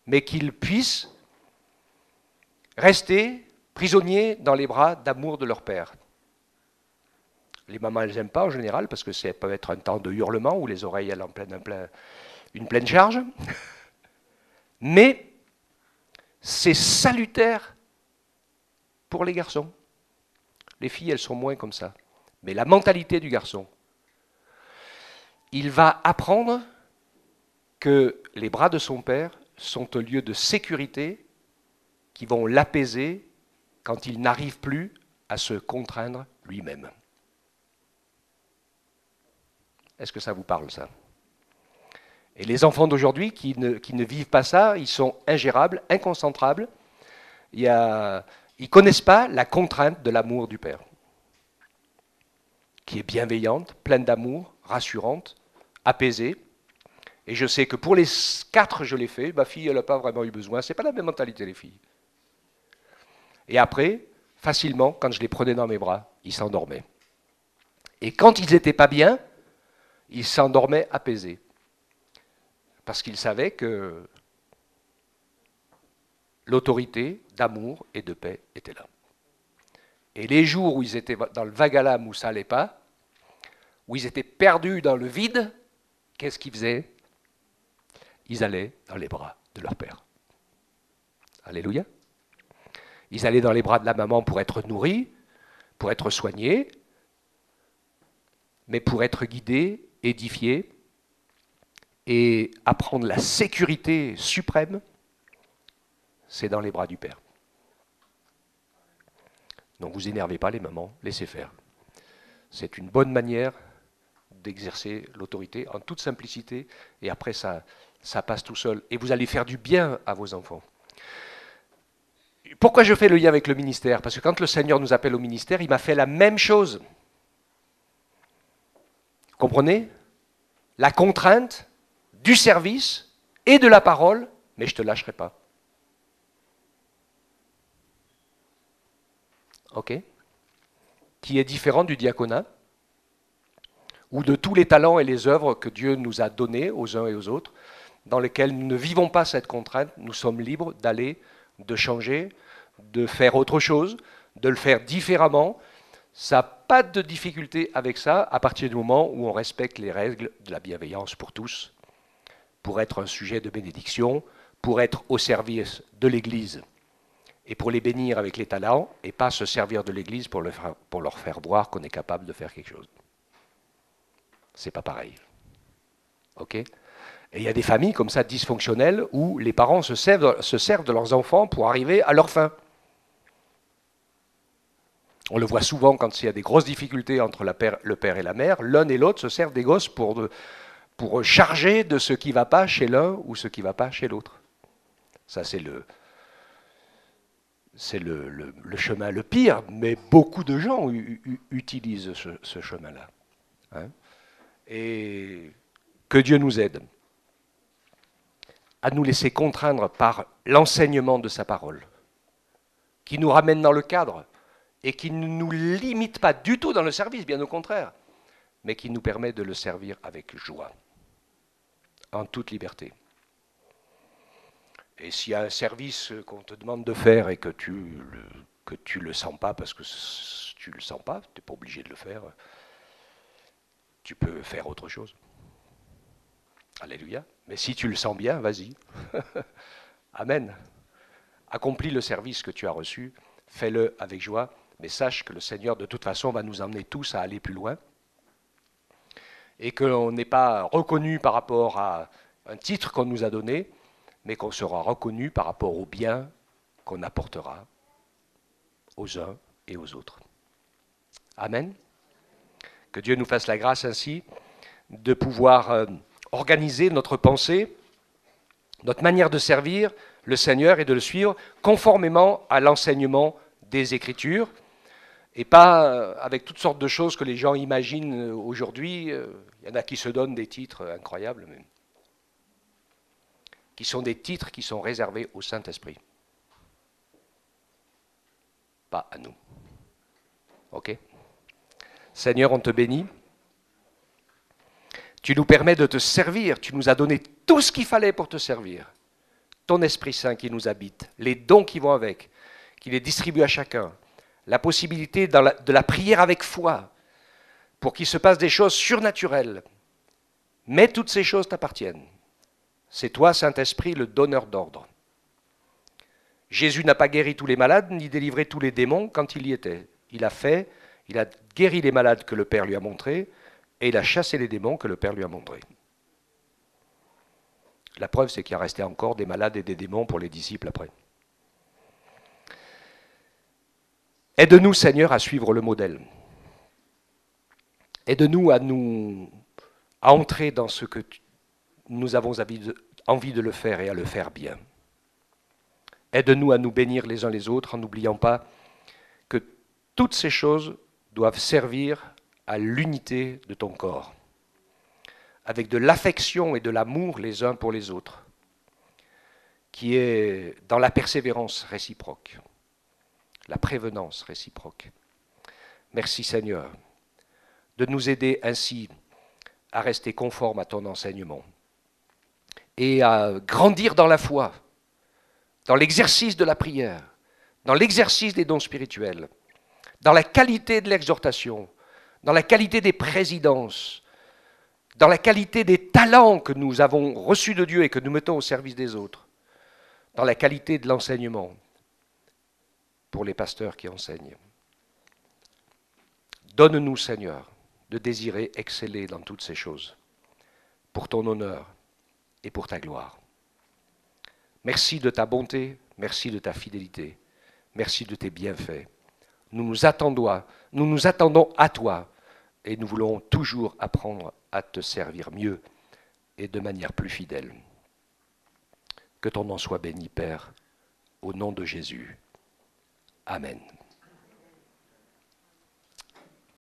Mais qu'ils puissent rester prisonniers dans les bras d'amour de leur père. Les mamans, elles n'aiment pas en général, parce que ça peut être un temps de hurlement, où les oreilles, elles en une pleine charge. Mais c'est salutaire pour les garçons. Les filles, elles sont moins comme ça. Mais la mentalité du garçon, il va apprendre que les bras de son père sont un lieu de sécurité qui vont l'apaiser quand il n'arrive plus à se contraindre lui-même. Est-ce que ça vous parle, ça ? Et les enfants d'aujourd'hui qui ne vivent pas ça, ils sont ingérables, inconcentrables. Ils ne connaissent pas la contrainte de l'amour du père, qui est bienveillante, pleine d'amour, rassurante, apaisée. Et je sais que pour les 4, je l'ai fait. Ma fille, elle n'a pas vraiment eu besoin. Ce n'est pas la même mentalité, les filles. Et après, facilement, quand je les prenais dans mes bras, ils s'endormaient. Et quand ils n'étaient pas bien, ils s'endormaient apaisés. Parce qu'ils savaient que l'autorité d'amour et de paix était là. Et les jours où ils étaient dans le vagalam où ça n'allait pas, où ils étaient perdus dans le vide, qu'est-ce qu'ils faisaient ? Ils allaient dans les bras de leur père. Alléluia. Ils allaient dans les bras de la maman pour être nourris, pour être soignés, mais pour être guidés, édifiés, et apprendre la sécurité suprême, c'est dans les bras du Père. Donc vous énervez pas les mamans, laissez faire. C'est une bonne manière d'exercer l'autorité en toute simplicité, et après ça passe tout seul. Et vous allez faire du bien à vos enfants. Pourquoi je fais le lien avec le ministère ? Parce que quand le Seigneur nous appelle au ministère, il m'a fait la même chose. Vous comprenez ? La contrainte du service et de la parole, mais je ne te lâcherai pas. Ok ? Qui est différent du diaconat, ou de tous les talents et les œuvres que Dieu nous a donnés aux uns et aux autres, dans lesquels nous ne vivons pas cette contrainte, nous sommes libres d'aller, de changer, de faire autre chose, de le faire différemment. Ça n'a pas de difficulté avec ça à partir du moment où on respecte les règles de la bienveillance pour tous, pour être un sujet de bénédiction, pour être au service de l'Église et pour les bénir avec les talents, et pas se servir de l'Église pour leur faire voir qu'on est capable de faire quelque chose. C'est pas pareil. Ok ? Et il y a des familles comme ça dysfonctionnelles où les parents se servent de leurs enfants pour arriver à leur fin. On le voit souvent quand il y a des grosses difficultés entre le père et la mère, l'un et l'autre se servent des gosses pour charger de ce qui ne va pas chez l'un ou ce qui ne va pas chez l'autre. Ça, c'est le chemin le pire, mais beaucoup de gens utilisent ce chemin-là. Hein. Et que Dieu nous aide à nous laisser contraindre par l'enseignement de sa parole, qui nous ramène dans le cadre et qui ne nous limite pas du tout dans le service, bien au contraire, mais qui nous permet de le servir avec joie, en toute liberté. Et s'il y a un service qu'on te demande de faire et que tu le sens pas parce que tu le sens pas, tu n'es pas obligé de le faire, tu peux faire autre chose. Alléluia. Mais si tu le sens bien, vas-y. Amen. Accomplis le service que tu as reçu, fais-le avec joie, mais sache que le Seigneur, de toute façon, va nous emmener tous à aller plus loin et qu'on n'est pas reconnu par rapport à un titre qu'on nous a donné, mais qu'on sera reconnu par rapport au bien qu'on apportera aux uns et aux autres. Amen. Que Dieu nous fasse la grâce ainsi de pouvoir organiser notre pensée, notre manière de servir le Seigneur et de le suivre conformément à l'enseignement des Écritures et pas avec toutes sortes de choses que les gens imaginent aujourd'hui. Il y en a qui se donnent des titres incroyables, mais qui sont des titres qui sont réservés au Saint-Esprit. Pas à nous. Ok ? Seigneur, on te bénit. Tu nous permets de te servir. Tu nous as donné tout ce qu'il fallait pour te servir. Ton Esprit Saint qui nous habite, les dons qui vont avec, qui les distribue à chacun, la possibilité de la prière avec foi pour qu'il se passe des choses surnaturelles. Mais toutes ces choses t'appartiennent. C'est toi, Saint-Esprit, le donneur d'ordre. Jésus n'a pas guéri tous les malades, ni délivré tous les démons quand il y était. Il a guéri les malades que le Père lui a montrés, et il a chassé les démons que le Père lui a montrés. La preuve, c'est qu'il y a resté encore des malades et des démons pour les disciples après. Aide-nous, Seigneur, à suivre le modèle. Aide-nous à entrer dans ce que nous avons envie de le faire et à le faire bien. Aide-nous à nous bénir les uns les autres en n'oubliant pas que toutes ces choses doivent servir à l'unité de ton corps, avec de l'affection et de l'amour les uns pour les autres, qui est dans la persévérance réciproque, la prévenance réciproque. Merci Seigneur de nous aider ainsi à rester conformes à ton enseignement et à grandir dans la foi, dans l'exercice de la prière, dans l'exercice des dons spirituels, dans la qualité de l'exhortation, dans la qualité des présidences, dans la qualité des talents que nous avons reçus de Dieu et que nous mettons au service des autres, dans la qualité de l'enseignement pour les pasteurs qui enseignent. Donne-nous, Seigneur, de désirer exceller dans toutes ces choses, pour ton honneur et pour ta gloire. Merci de ta bonté, merci de ta fidélité, merci de tes bienfaits. Nous nous attendons à toi et nous voulons toujours apprendre à te servir mieux et de manière plus fidèle. Que ton nom soit béni, Père, au nom de Jésus. Amen.